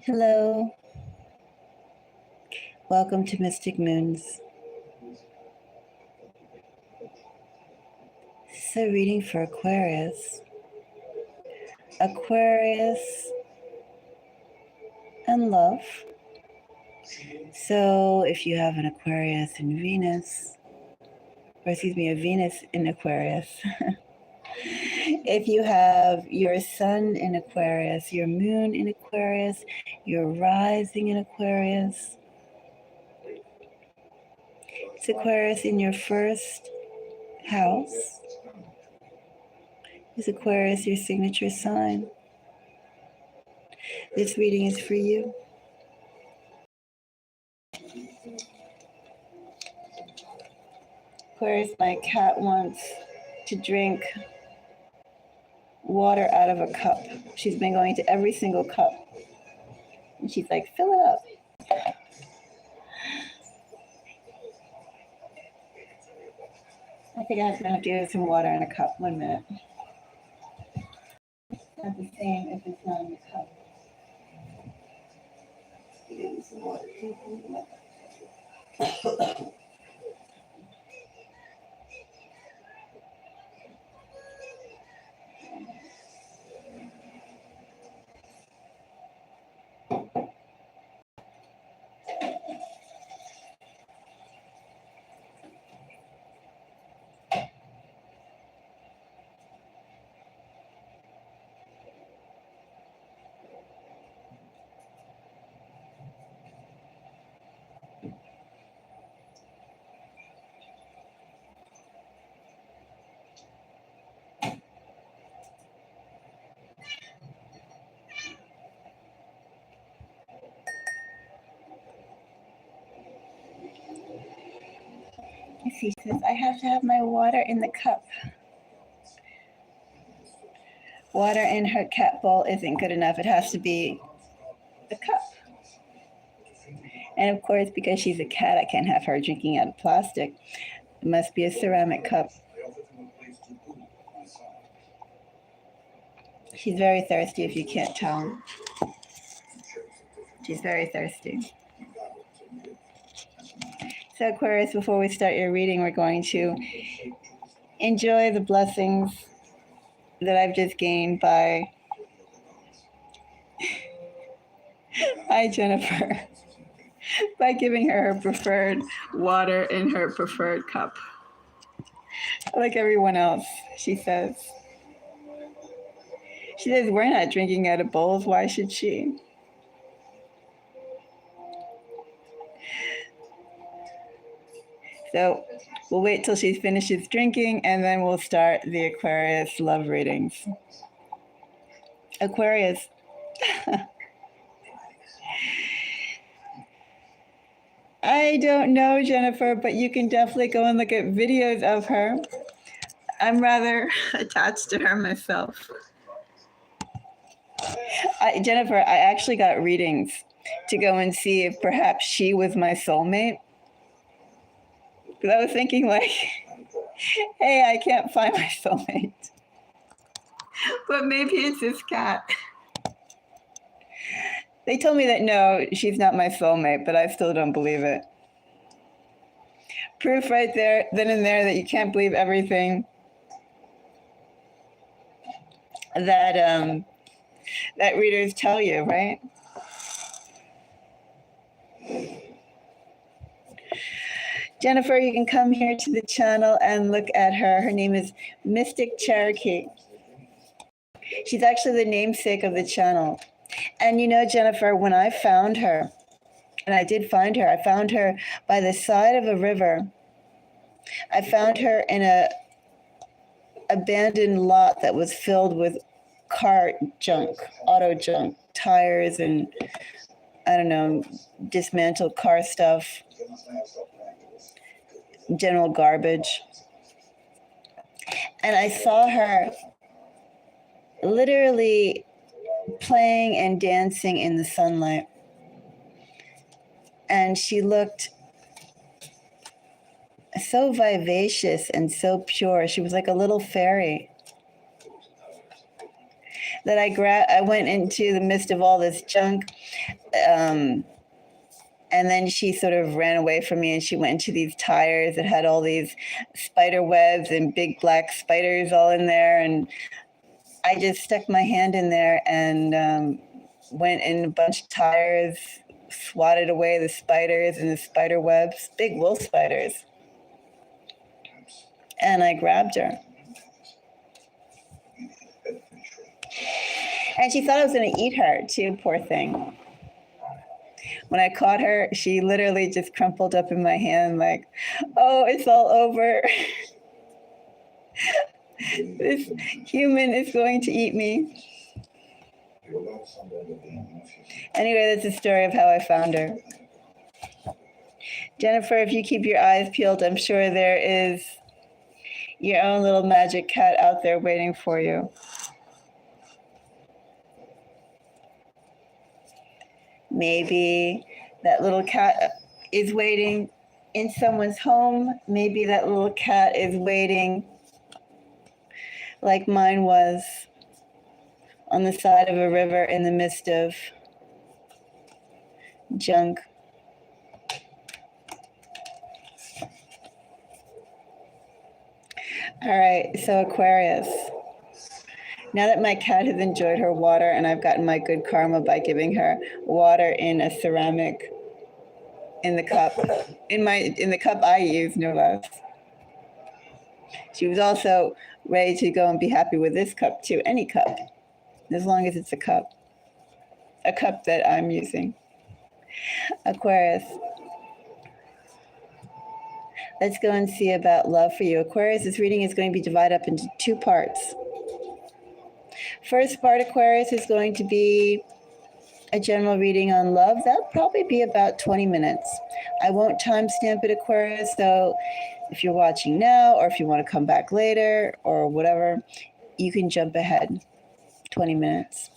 Hello, welcome to Mystic Moons. So reading for Aquarius. Aquarius and love. So if you have an Aquarius in Venus, or excuse me, a Venus in Aquarius. If you have your sun in Aquarius, your moon in Aquarius, your rising in Aquarius, it's Aquarius in your first house. Is Aquarius your signature sign? This reading is for you. Aquarius, my cat wants to drink water out of a cup. She's been going to every single cup. And she's like, fill it up. I think I'm going to give her some water in a cup. 1 minute. It's not the same if it's not in the cup. Give me some water. She says, I have to have my water in the cup. Water in her cat bowl isn't good enough. It has to be a cup. And of course, because she's a cat, I can't have her drinking out of plastic. It must be a ceramic cup. She's very thirsty, if you can't tell. She's very thirsty. So Aquarius, before we start your reading, we're going to enjoy the blessings that I've just gained by Jennifer, by giving her preferred water in her preferred cup. Like everyone else, she says. She says, we're not drinking out of bowls. Why should she? So we'll wait till she finishes drinking, and then we'll start the Aquarius love readings. Aquarius. I don't know, Jennifer, but you can definitely go and look at videos of her. I'm rather attached to her myself. Jennifer, I actually got readings to go and see if perhaps she was my soulmate. Because I was thinking like, hey, I can't find my soulmate. But maybe it's this cat. They told me that no, she's not my soulmate, but I still don't believe it. Proof right there, then and there, that you can't believe everything that that readers tell you, right? Jennifer, you can come here to the channel and look at her. Her name is Mystic Cherokee. She's actually the namesake of the channel. And you know, Jennifer, when I found her, and I did find her, I found her by the side of a river. I found her in a abandoned lot that was filled with car junk, auto junk, tires and, I don't know, dismantled car stuff, general garbage. And I saw her literally playing and dancing in the sunlight. And she looked so vivacious and so pure. She was like a little fairy. that I went into the midst of all this junk. And then she sort of ran away from me and she went into these tires that had all these spider webs and big black spiders all in there. And I just stuck my hand in there and went in a bunch of tires, swatted away the spiders and the spider webs, big wool spiders. And I grabbed her. And she thought I was going to eat her too, poor thing. When I caught her, she literally just crumpled up in my hand like, oh, it's all over. This human is going to eat me. Anyway, that's the story of how I found her. Jennifer, if you keep your eyes peeled, I'm sure there is your own little magic cat out there waiting for you. Maybe that little cat is waiting in someone's home. Maybe that little cat is waiting, like mine was, on the side of a river in the midst of junk. All right, so Aquarius. Now that my cat has enjoyed her water and I've gotten my good karma by giving her water in a ceramic, in the cup, in the cup I use, no less. She was also ready to go and be happy with this cup too, any cup, as long as it's a cup that I'm using. Aquarius. Let's go and see about love for you. Aquarius, this reading is going to be divided up into two parts. First part, Aquarius, is going to be a general reading on love. That'll probably be about 20 minutes. I won't timestamp it, Aquarius, so if you're watching now or if you want to come back later or whatever, you can jump ahead 20 minutes.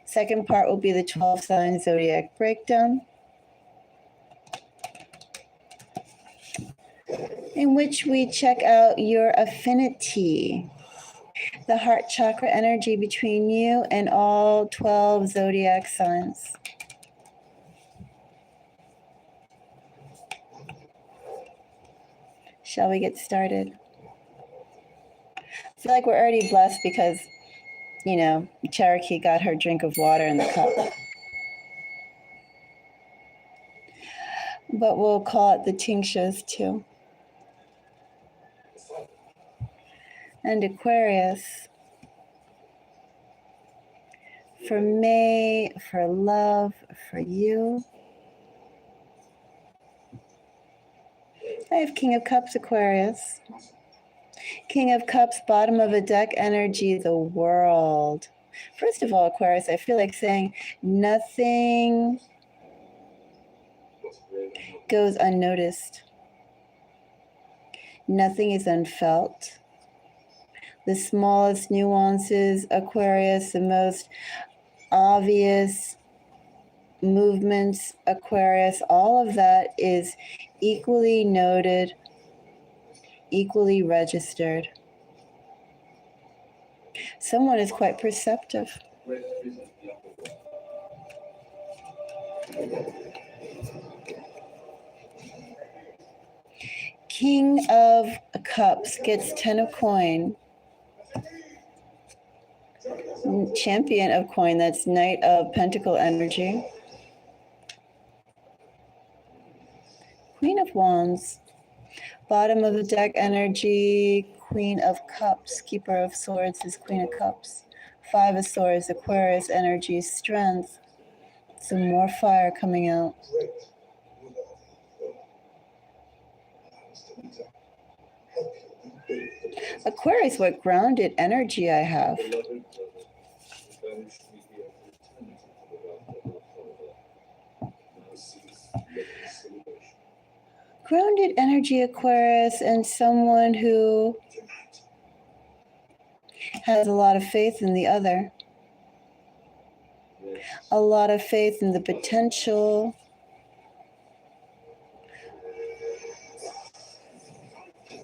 Second part will be the 12 sign zodiac breakdown, in which we check out your affinity, the heart chakra energy between you and all 12 zodiac signs. Shall we get started? I feel like we're already blessed because, you know, Cherokee got her drink of water in the cup. But we'll call it the tinctures too. And Aquarius, for May, for love, for you. I have King of Cups, Aquarius. King of Cups, bottom of a deck energy, the world. First of all, Aquarius, I feel like saying nothing goes unnoticed. Nothing is unfelt. The smallest nuances, Aquarius, the most obvious movements, Aquarius, all of that is equally noted, equally registered. Someone is quite perceptive. King of Cups gets 10 of coin. Champion of coin, that's Knight of Pentacle energy. Queen of Wands, bottom of the deck energy. Queen of Cups, Keeper of Swords is Queen of Cups. Five of Swords, Aquarius energy, strength. Some more fire coming out. Aquarius, what grounded energy I have. Grounded energy, Aquarius, and someone who has a lot of faith in the other. A lot of faith in the potential.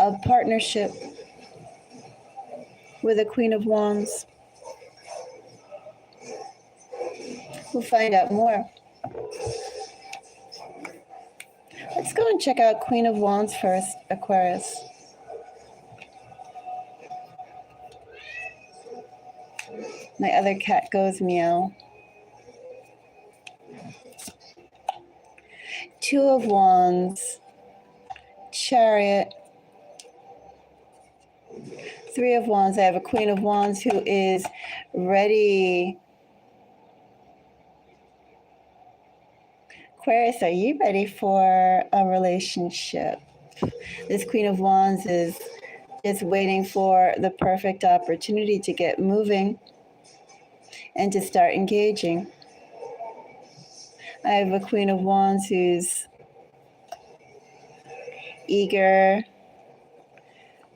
Of partnership with a Queen of Wands. We'll find out more. Let's go and check out Queen of Wands first, Aquarius. My other cat goes meow. Two of Wands, Chariot, Three of Wands. I have a Queen of Wands who is ready. Aquarius, are you ready for a relationship? This Queen of Wands is just waiting for the perfect opportunity to get moving and to start engaging. I have a Queen of Wands who's eager,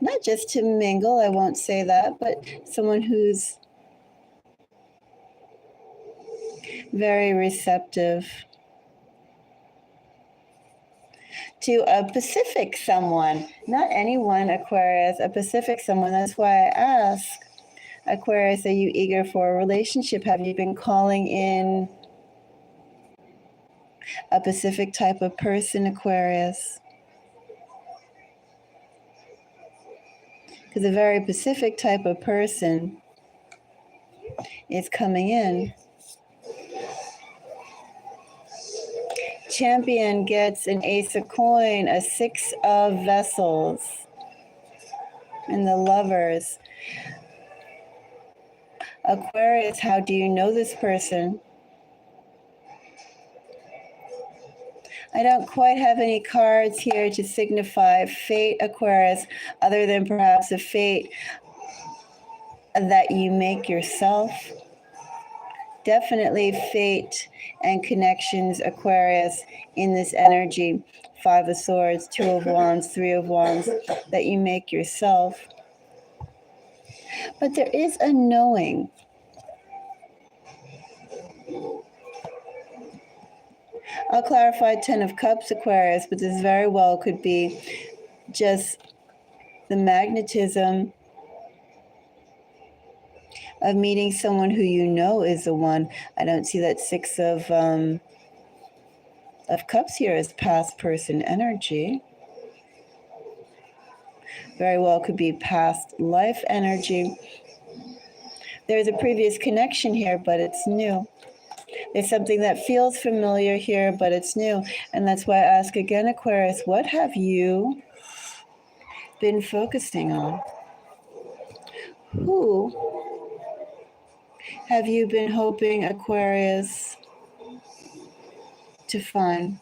not just to mingle, I won't say that, but someone who's very receptive to a Pacific someone. Not anyone, Aquarius, a Pacific someone. That's why I ask, Aquarius, are you eager for a relationship? Have you been calling in a Pacific type of person, Aquarius? Because a very Pacific type of person is coming in. Champion gets an Ace of Coin, a Six of Vessels, and the Lovers. Aquarius, how do you know this person? I don't quite have any cards here to signify fate, Aquarius, other than perhaps a fate that you make yourself. Definitely fate and connections, Aquarius, in this energy. Five of Swords, Two of Wands, Three of Wands, that you make yourself. But there is a knowing. I'll clarify Ten of Cups, Aquarius, but this very well could be just the magnetism of meeting someone who you know is the one. I don't see that Six of Cups here as past person energy. Very well could be past life energy. There's a previous connection here, but it's new. There's something that feels familiar here, but it's new. And that's why I ask again, Aquarius, what have you been focusing on? Who have you been hoping, Aquarius, to find?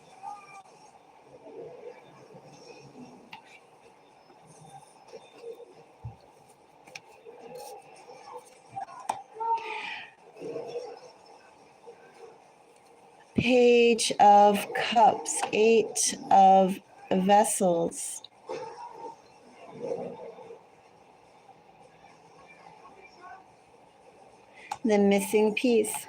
Page of Cups, Eight of Vessels. The missing piece.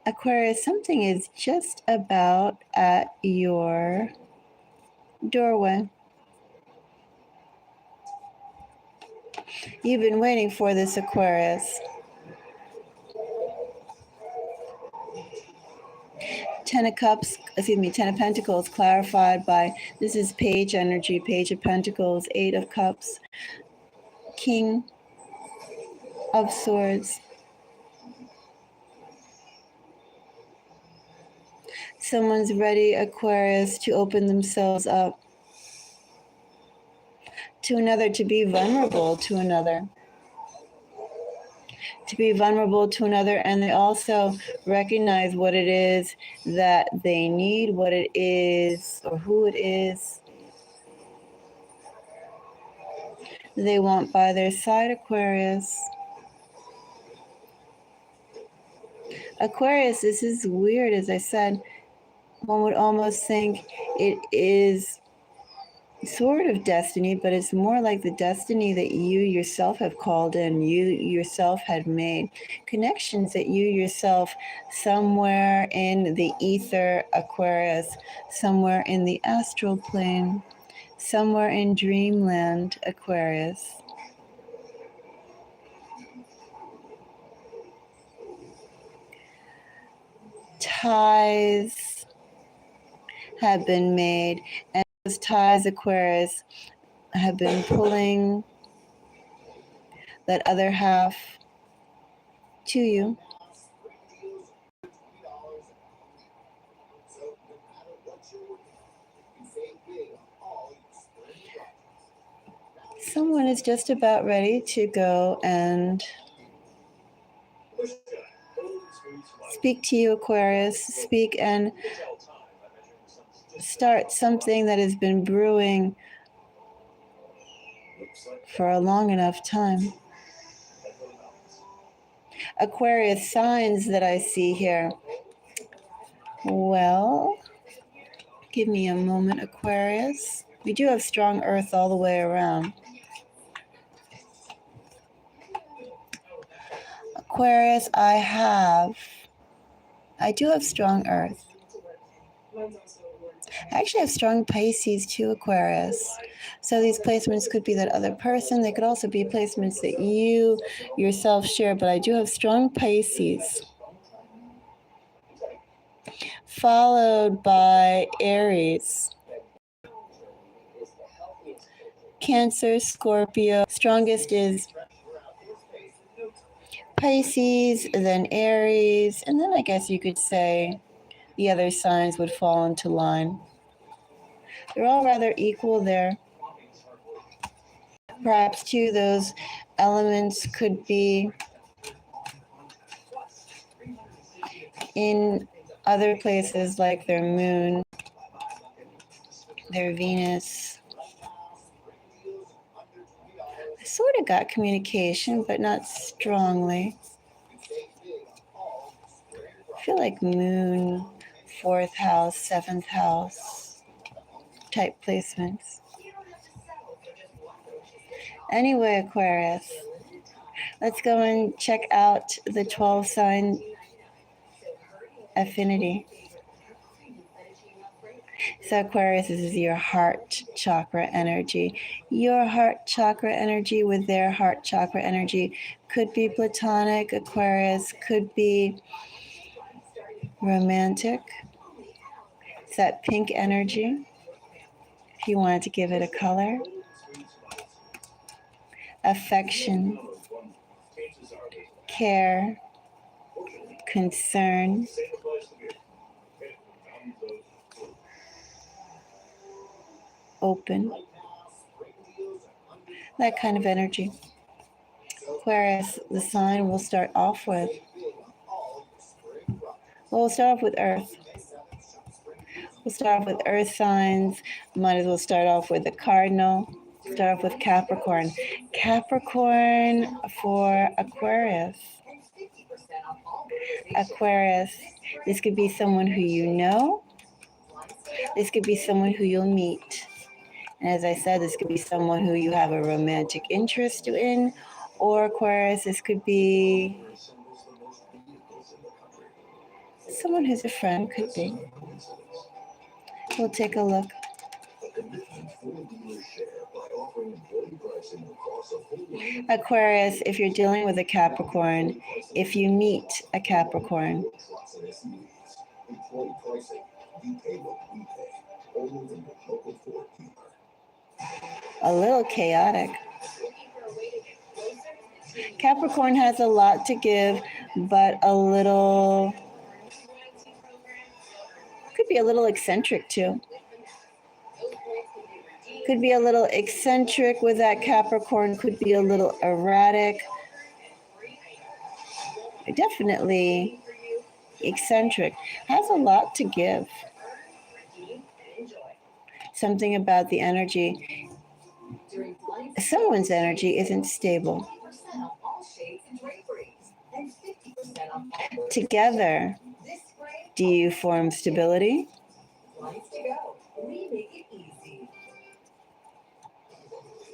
Aquarius, something is just about at your doorway. You've been waiting for this, Aquarius. Ten of Pentacles clarified by, this is Page energy, Page of Pentacles, Eight of Cups, King of Swords. Someone's ready, Aquarius, to open themselves up to another, to be vulnerable to another. To be vulnerable to another, and they also recognize what it is that they need, what it is, or who it is they want by their side, Aquarius. Aquarius, this is weird, as I said. One would almost think it is sort of destiny, but it's more like the destiny that you yourself have called in, you yourself had made. Connections that you yourself, somewhere in the ether, Aquarius, somewhere in the astral plane, somewhere in dreamland, Aquarius. Ties have been made, and those ties, Aquarius, have been pulling that other half to you. Someone is just about ready to go and speak to you, Aquarius. Speak and start something that has been brewing for a long enough time. Aquarius, signs that I see here. Well, give me a moment, Aquarius. We do have strong earth all the way around. Aquarius, I do have strong earth. I actually have strong Pisces too, Aquarius. So these placements could be that other person. They could also be placements that you yourself share, but I do have strong Pisces. Followed by Aries, Cancer, Scorpio. Strongest is Pisces, then Aries, and then I guess you could say the other signs would fall into line. They're all rather equal there. Perhaps too, those elements could be in other places like their moon, their Venus. I sort of got communication, but not strongly. I feel like moon, 4th house, 7th house type placements. Anyway, Aquarius, let's go and check out the 12 sign affinity. So Aquarius, this is your heart chakra energy. Your heart chakra energy with their heart chakra energy could be platonic, Aquarius, could be romantic. It's that pink energy, if you wanted to give it a color. Affection, care, concern. Open. That kind of energy. Aquarius, the sign we'll start off with. Well, we'll start off with Earth. We'll start off with Earth signs. Might as well start off with the Cardinal. Start off with Capricorn. Capricorn for Aquarius. Aquarius, this could be someone who you know. This could be someone who you'll meet. And as I said, this could be someone who you have a romantic interest in. Or Aquarius, this could be someone who's a friend, could be. We'll take a look. Aquarius, if you're dealing with a Capricorn, if you meet a Capricorn, a little chaotic. Capricorn has a lot to give, but could be a little eccentric too. Could be a little eccentric with that Capricorn, could be a little erratic. Definitely eccentric. Has a lot to give. Something about the energy. Someone's energy isn't stable. Together, do you form stability?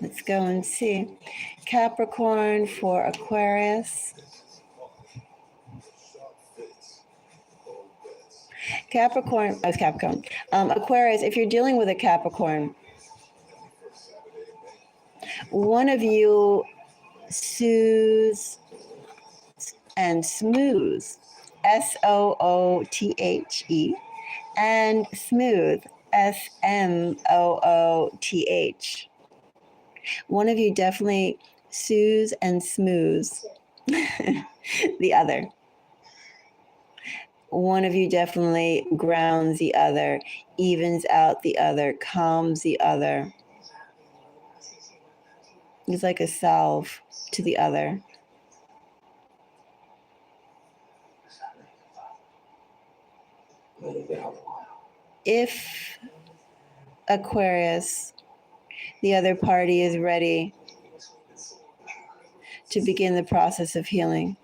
Let's go and see. Capricorn for Aquarius. Aquarius, if you're dealing with a Capricorn, One of you soothes and smooths, SOOTHE, and smooth, SMOOTH. One of you definitely soothes and smooths the other. One of you definitely grounds the other, evens out the other, calms the other. It's like a salve to the other. If Aquarius, the other party, is ready to begin the process of healing,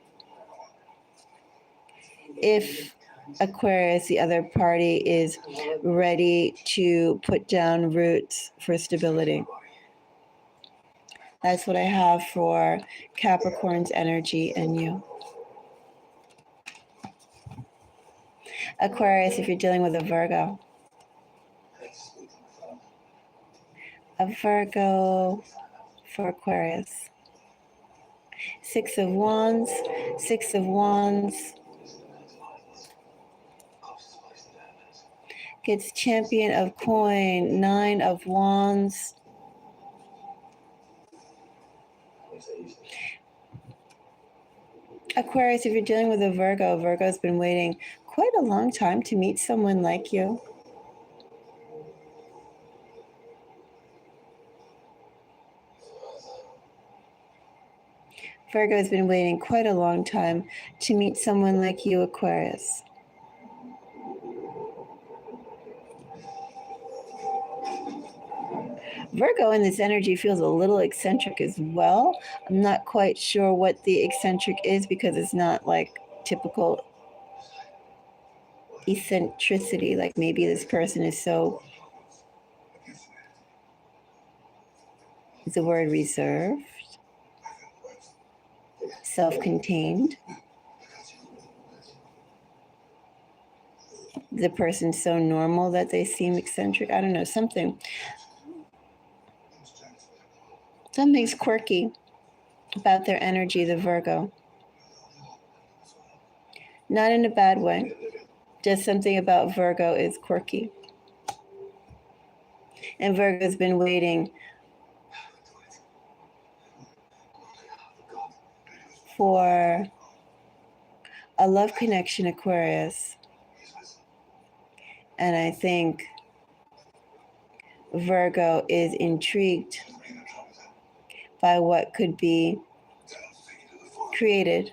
if Aquarius, the other party, is ready to put down roots for stability. That's what I have for Capricorn's energy and you. Aquarius, if you're dealing with a Virgo. A Virgo for Aquarius. Six of Wands, Six of Wands. Gets Champion of Coin, Nine of Wands. Aquarius, if you're dealing with a Virgo, Virgo's been waiting quite a long time to meet someone like you. Virgo's been waiting quite a long time to meet someone like you, Aquarius. Virgo in this energy feels a little eccentric as well. I'm not quite sure what the eccentric is because it's not like typical eccentricity. Like maybe this person is so, is the word reserved, self-contained. The person's so normal that they seem eccentric. I don't know, something's quirky about their energy, the Virgo. Not in a bad way. Just something about Virgo is quirky. And Virgo's been waiting for a love connection, Aquarius. And I think Virgo is intrigued by what could be created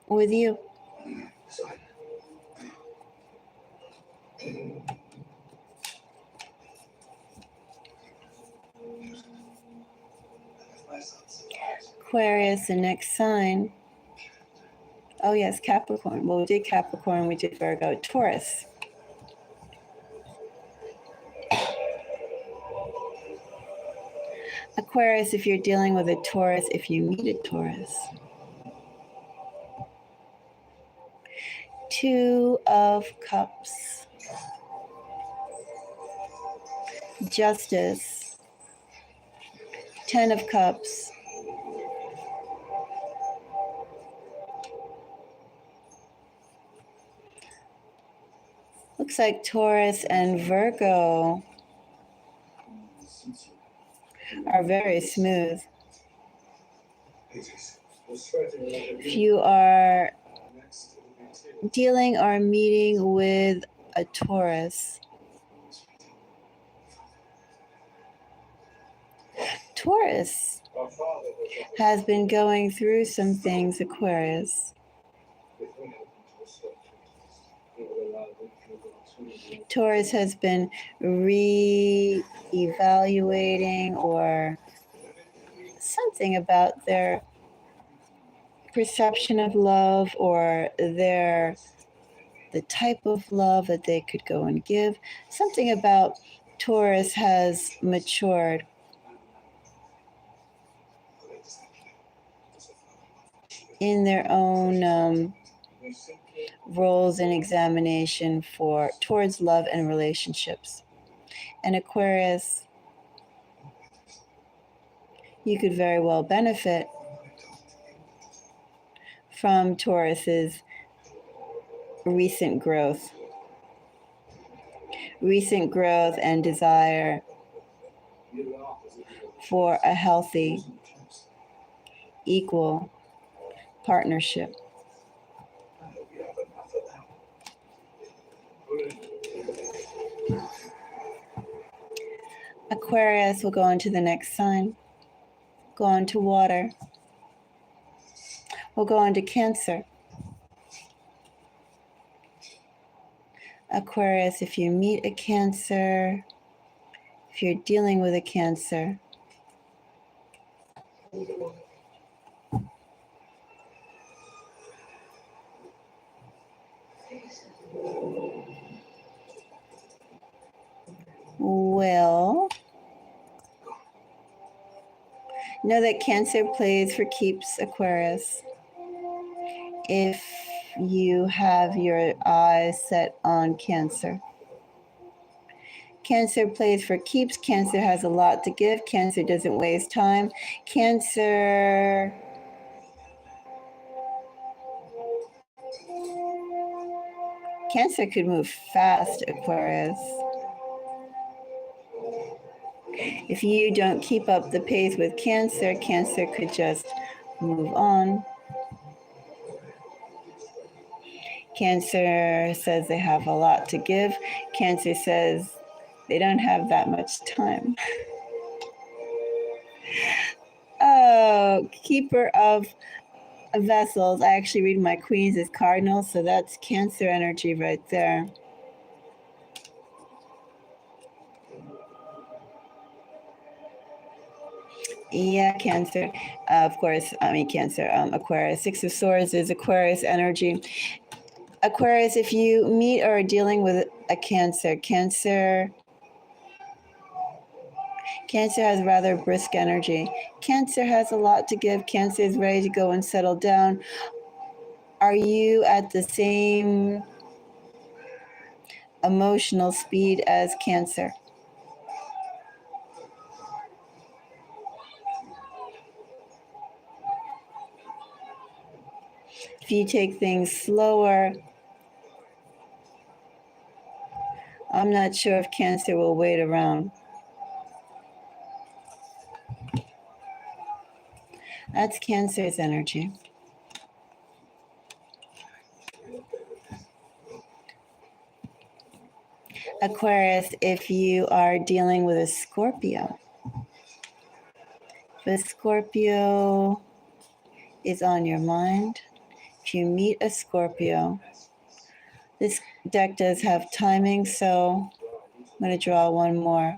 with you. Aquarius, the next sign. Oh yes, Capricorn. Well, we did Capricorn, we did Virgo. Taurus. Aquarius, if you're dealing with a Taurus, if you meet a Taurus. Two of Cups. Justice. Ten of Cups. Looks like Taurus and Virgo are very smooth. If you are dealing or meeting with a Taurus, Taurus has been going through some things, Aquarius. Taurus has been re-evaluating or something about their perception of love or the type of love that they could go and give. Something about Taurus has matured. In their own roles and examination towards love and relationships. And Aquarius you could very well benefit from Taurus's recent growth and desire for a healthy, equal partnership. Aquarius will go on to the next sign, go on to water. We'll go on to Cancer. Aquarius, if you meet a Cancer, if you're dealing with a Cancer, well, know that Cancer plays for keeps, Aquarius. If you have your eyes set on Cancer. Cancer plays for keeps. Cancer has a lot to give. Cancer doesn't waste time. Cancer could move fast, Aquarius. If you don't keep up the pace with Cancer, Cancer could just move on. Cancer says they have a lot to give. Cancer says they don't have that much time. Oh, keeper of vessels. I actually read my queens as cardinals, so that's Cancer energy right there. Yeah, Cancer. Of course, Cancer. Aquarius. Six of Swords is Aquarius energy. Aquarius, if you meet or are dealing with a Cancer, Cancer has rather brisk energy. Cancer has a lot to give. Cancer is ready to go and settle down. Are you at the same emotional speed as Cancer? If you take things slower, I'm not sure if Cancer will wait around. That's Cancer's energy. Aquarius, if you are dealing with a Scorpio, the Scorpio is on your mind. If you meet a Scorpio, this deck does have timing, so I'm going to draw one more.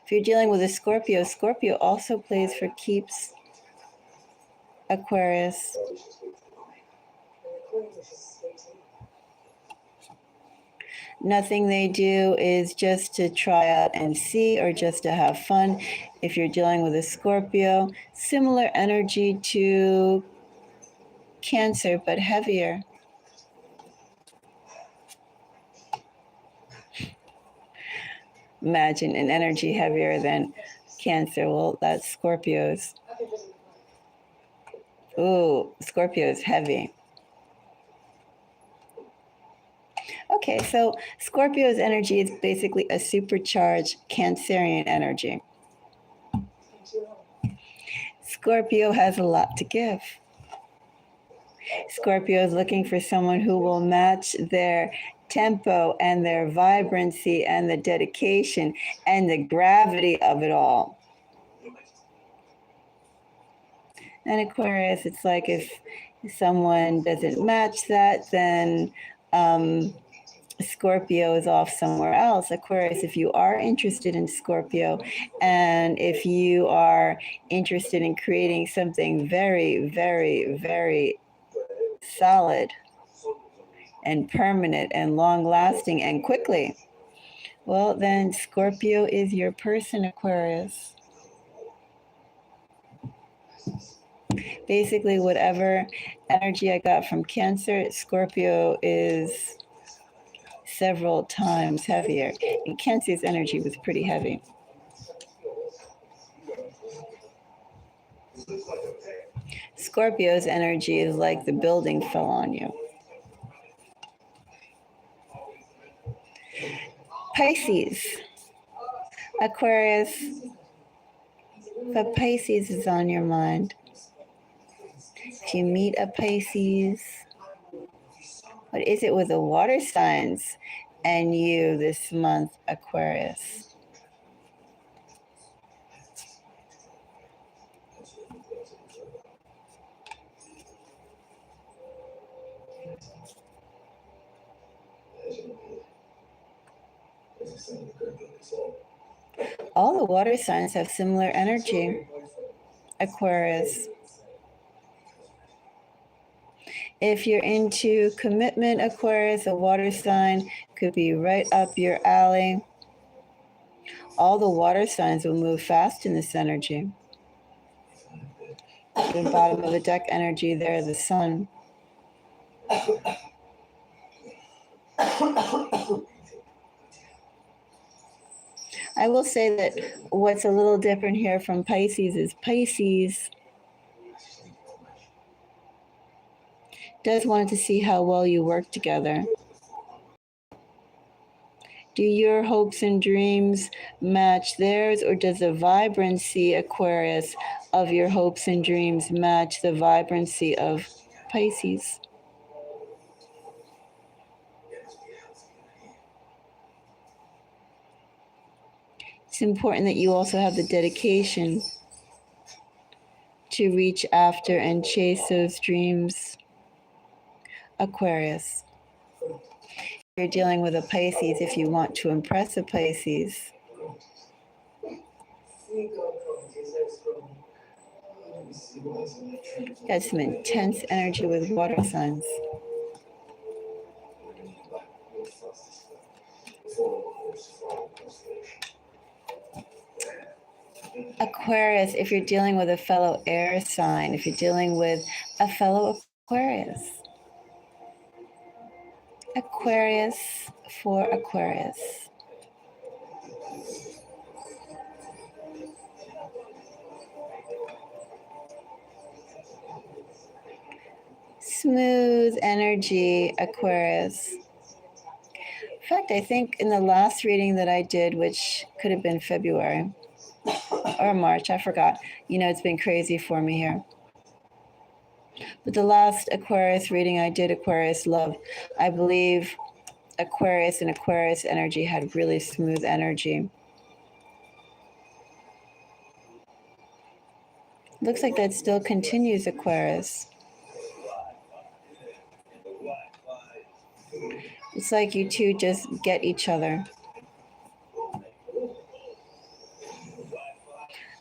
If you're dealing with a Scorpio, Scorpio also plays for keeps, Aquarius. Nothing they do is just to try out and see or just to have fun. If you're dealing with a Scorpio, similar energy to Cancer, but heavier. Imagine an energy heavier than Cancer. Well, that's Scorpio's. Ooh, Scorpio is heavy. Okay, so Scorpio's energy is basically a supercharged Cancerian energy. Scorpio has a lot to give. Scorpio is looking for someone who will match their tempo and their vibrancy and the dedication and the gravity of it all. And Aquarius, it's like if someone doesn't match that, then Scorpio is off somewhere else. Aquarius, if you are interested in Scorpio and if you are interested in creating something very, very, very solid and permanent and long-lasting and quickly, well, then Scorpio is your person, Aquarius. Basically, whatever energy I got from Cancer, Scorpio is several times heavier. And Cancer's energy was pretty heavy. Scorpio's energy is like the building fell on you. Pisces. Aquarius. But Pisces is on your mind. If you meet a Pisces, what is it with the water signs and you this month, Aquarius? All the water signs have similar energy, Aquarius. If you're into commitment, Aquarius, a water sign could be right up your alley. All the water signs will move fast in this energy. At the bottom of the deck energy there, the sun. I will say that what's a little different here from Pisces is Pisces does want to see how well you work together. Do your hopes and dreams match theirs, or does the vibrancy, Aquarius, of your hopes and dreams match the vibrancy of Pisces? It's important that you also have the dedication to reach after and chase those dreams, Aquarius. You're dealing with a Pisces if you want to impress a Pisces. Got some intense energy with water signs. Aquarius, if you're dealing with a fellow air sign, if you're dealing with a fellow Aquarius. Aquarius for Aquarius. Smooth energy, Aquarius. In fact, I think in the last reading that I did, which could have been February or March, I forgot. You know, it's been crazy for me here. But the last Aquarius reading I did, Aquarius Love, I believe Aquarius and Aquarius energy had really smooth energy. Looks like that still continues, Aquarius. It's like you two just get each other.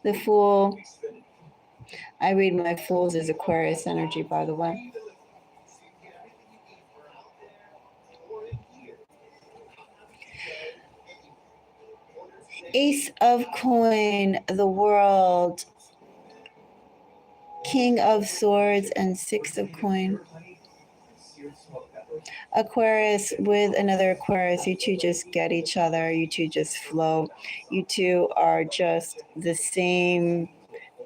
The Fool. I read my Fools as Aquarius energy, by the way. Ace of Coin, the World, King of Swords, and Six of Coin. Aquarius with another Aquarius, you two just get each other, you two just flow. You two are just the same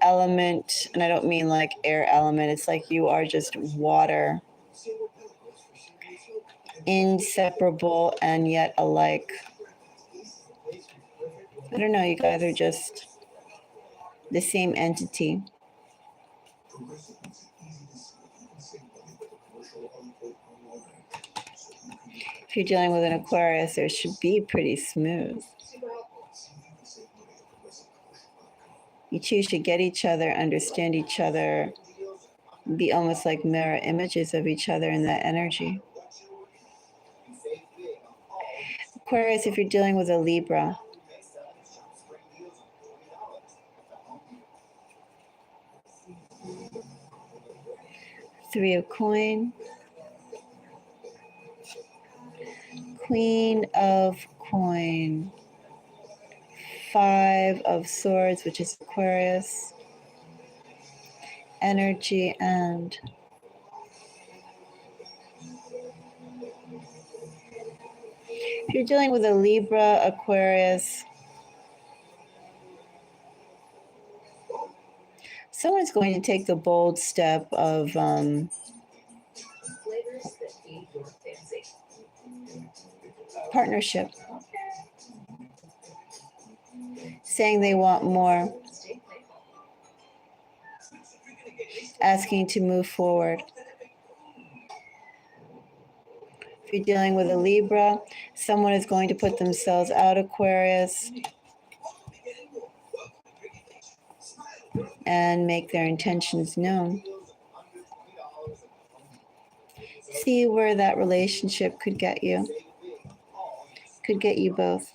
element, and I don't mean like air element, it's like you are just water. Inseparable and yet alike. I don't know, you guys are just the same entity. If you're dealing with an Aquarius, it should be pretty smooth. You two should get each other, understand each other, be almost like mirror images of each other in that energy. Aquarius, if you're dealing with a Libra, Three of Coin, Queen of Coin, Five of Swords, which is Aquarius, energy, and if you're dealing with a Libra, Aquarius, Someone's going to take the bold step of partnership, saying they want more, asking to move forward. If you're dealing with a Libra, someone is going to put themselves out, Aquarius, and make their intentions known. See where that relationship could get you. Could get you both.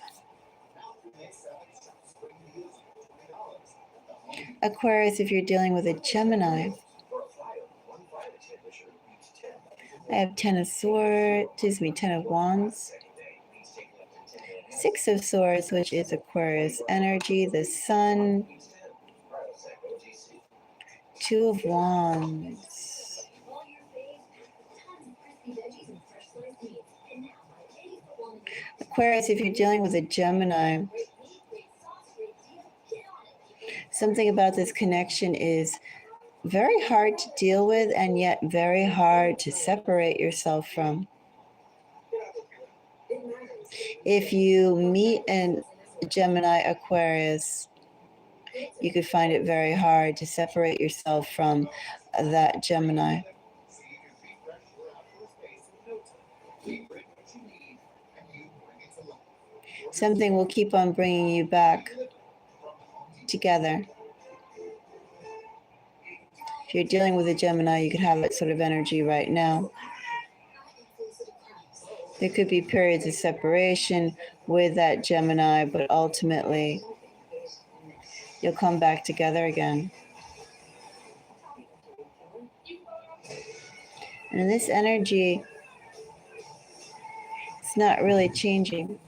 Aquarius, if you're dealing with a Gemini, I have 10 of Swords, 10 of Wands, 6 of Swords, which is Aquarius energy, the Sun, 2 of Wands. Aquarius, if you're dealing with a Gemini, something about this connection is very hard to deal with and yet very hard to separate yourself from. If you meet a Gemini Aquarius, you could find it very hard to separate yourself from that Gemini. Something will keep on bringing you back together. If you're dealing with a Gemini, you could have that sort of energy right now. There could be periods of separation with that Gemini, but ultimately you'll come back together again. And this energy, it's not really changing.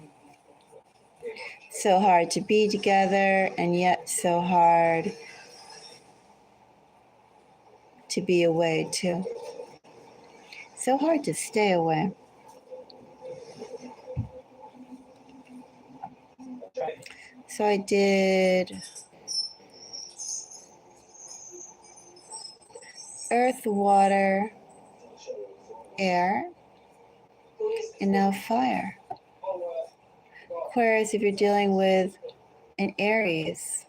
So hard to be together and yet so hard to be away too. So hard to stay away. So I did earth, water, air, and now fire. Aquarius, if you're dealing with an Aries,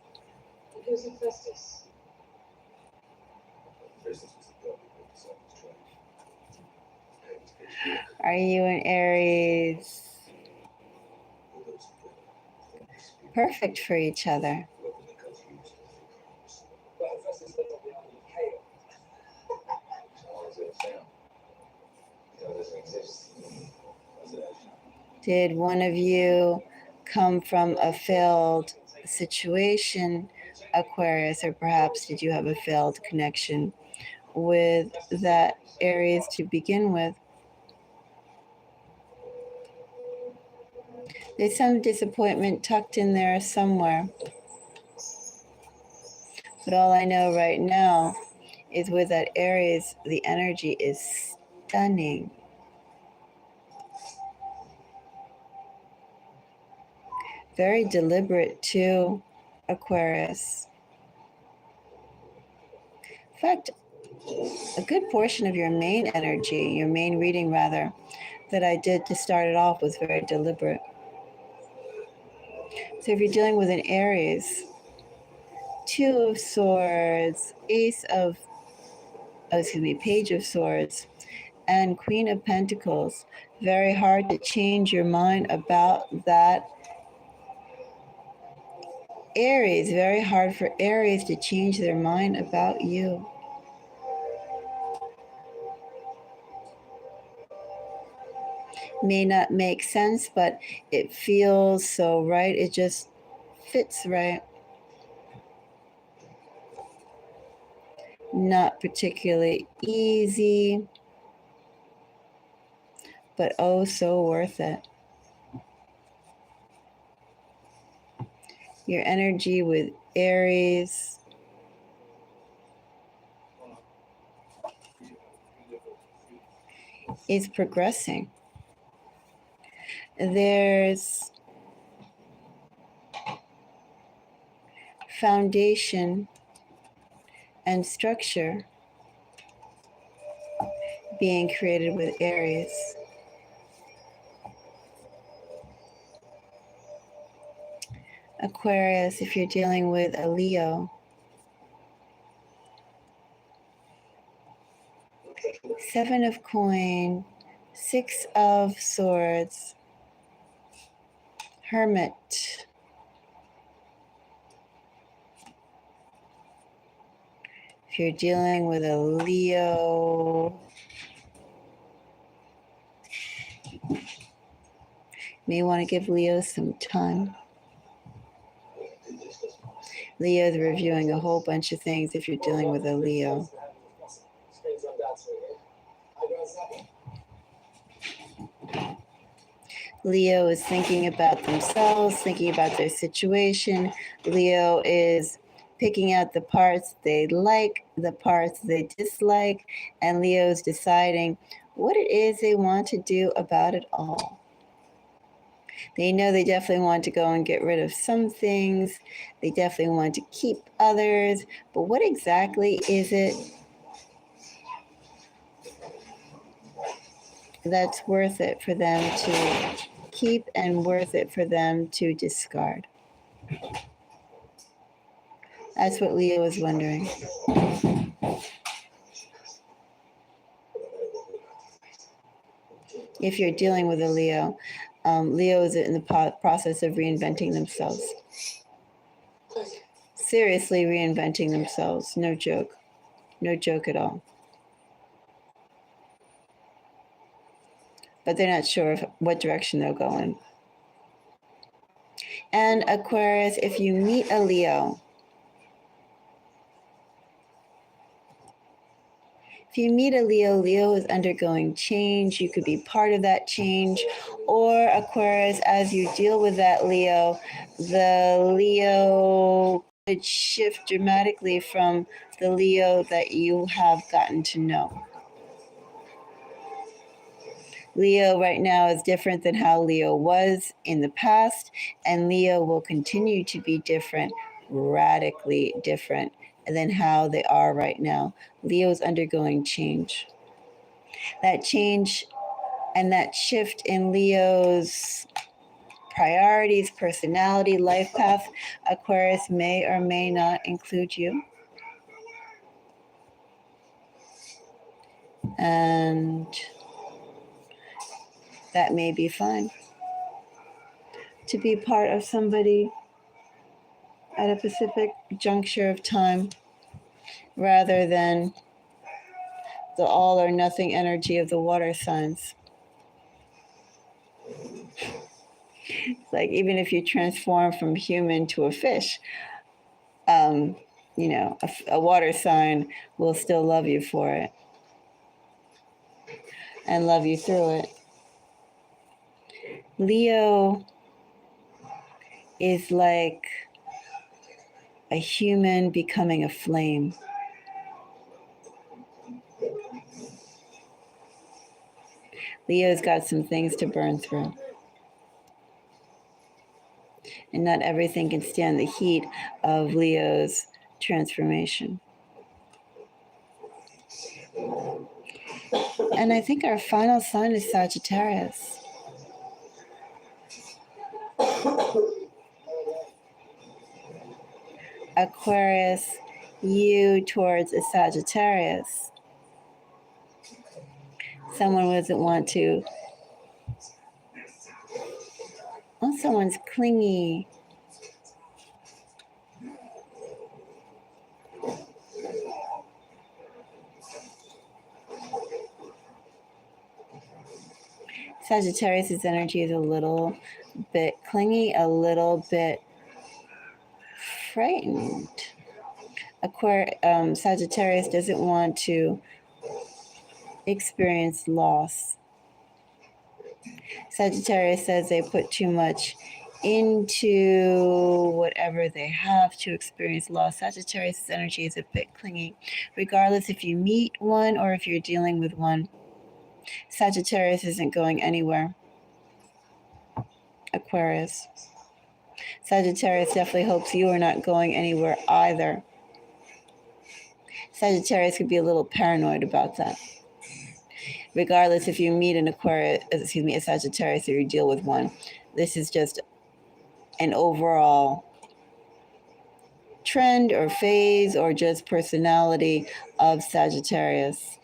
are you an Aries? Perfect for each other. Did one of you come from a failed situation, Aquarius, or perhaps did you have a failed connection with that Aries to begin with? There's some disappointment tucked in there somewhere. But all I know right now is with that Aries, the energy is stunning. Very deliberate too, Aquarius. In fact, a good portion of your main energy, your main reading rather, that I did to start it off was very deliberate. So if you're dealing with an Aries, 2 of Swords, Page of Swords, and Queen of Pentacles, very hard to change your mind about that Aries, very hard for Aries to change their mind about you. May not make sense, but it feels so right. It just fits right. Not particularly easy, but oh so worth it. Your energy with Aries is progressing. There's foundation and structure being created with Aries. Aquarius, if you're dealing with a Leo, Seven of Coin, Six of Swords, Hermit, if you're dealing with a Leo, may want to give Leo some time. Leo's reviewing a whole bunch of things if you're dealing with a Leo. Leo is thinking about themselves, thinking about their situation. Leo is picking out the parts they like, the parts they dislike, and Leo's deciding what it is they want to do about it all. They know they definitely want to go and get rid of some things. They definitely want to keep others. But what exactly is it that's worth it for them to keep and worth it for them to discard? That's what Leo is wondering. If you're dealing with a Leo, Leo is in the process of reinventing themselves. Seriously reinventing themselves. No joke. No joke at all. But they're not sure what direction they'll go in. And Aquarius, if you meet a Leo, Leo is undergoing change. You could be part of that change. Or Aquarius, as you deal with that Leo, the Leo could shift dramatically from the Leo that you have gotten to know. Leo right now is different than how Leo was in the past, and Leo will continue to be different, radically different than how they are right now. Leo is undergoing change. That change and that shift in Leo's priorities, personality, life path, Aquarius, may or may not include you. And that may be fine. To be part of somebody at a specific juncture of time rather than the all or nothing energy of the water signs. It's like even if you transform from human to a fish, a water sign will still love you for it and love you through it. Leo is like a human becoming a flame. Leo's got some things to burn through. And not everything can stand the heat of Leo's transformation. And I think our final sign is Sagittarius. Aquarius, you towards a Sagittarius. Someone doesn't want to. Oh, someone's clingy. Sagittarius' energy is a little bit clingy, a little bit frightened. Sagittarius doesn't want to experience loss. Sagittarius says they put too much into whatever they have to experience loss. Sagittarius' energy is a bit clingy. Regardless if you meet one or if you're dealing with one, Sagittarius isn't going anywhere. Aquarius. Sagittarius definitely hopes you are not going anywhere either. Sagittarius could be a little paranoid about that. Regardless if you meet a Sagittarius or you deal with one, this is just an overall trend or phase or just personality of Sagittarius.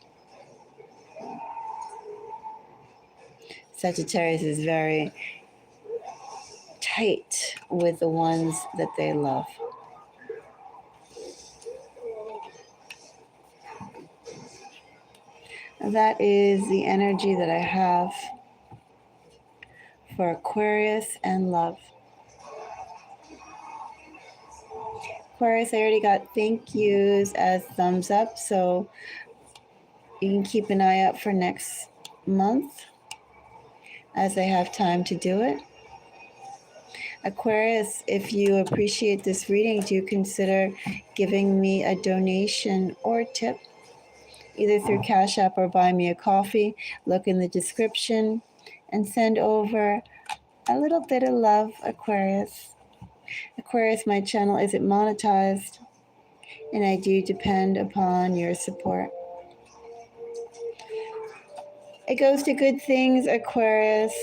Sagittarius is very tight with the ones that they love. That is the energy that I have for Aquarius and love. Aquarius, I already got thank yous as thumbs up, so you can keep an eye out for next month as I have time to do it. Aquarius, if you appreciate this reading, do you consider giving me a donation or tip, either through Cash App or Buy Me a Coffee? Look in the description and send over a little bit of love, Aquarius. Aquarius, my channel isn't monetized, and I do depend upon your support. It goes to good things, Aquarius.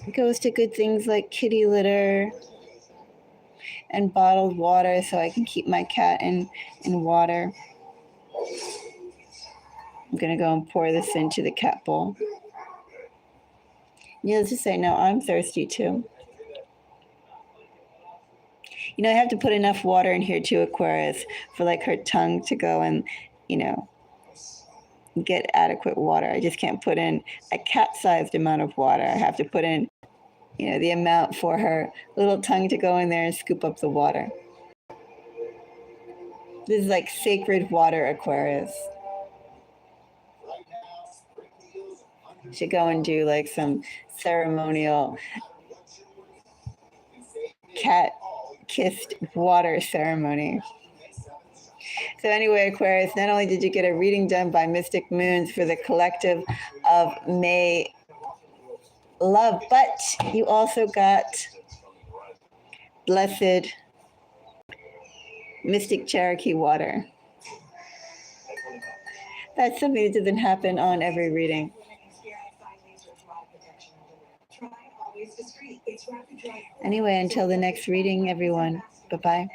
It goes to good things like kitty litter and bottled water so I can keep my cat in water. I'm going to go and pour this into the cat bowl. Needless to say, no, I'm thirsty too. You know, I have to put enough water in here too, Aquarius, for like her tongue to go and, you know, get adequate water. I just can't put in a cat-sized amount of water. I have to put in, you know, the amount for her little tongue to go in there and scoop up the water. This is like sacred water, Aquarius. Should go and do like some ceremonial cat-kissed water ceremony. So anyway, Aquarius, not only did you get a reading done by Mystic Moons for the collective of May love, but you also got blessed Mystic Cherokee water. That's something that doesn't happen on every reading. Anyway, until the next reading, everyone, bye-bye.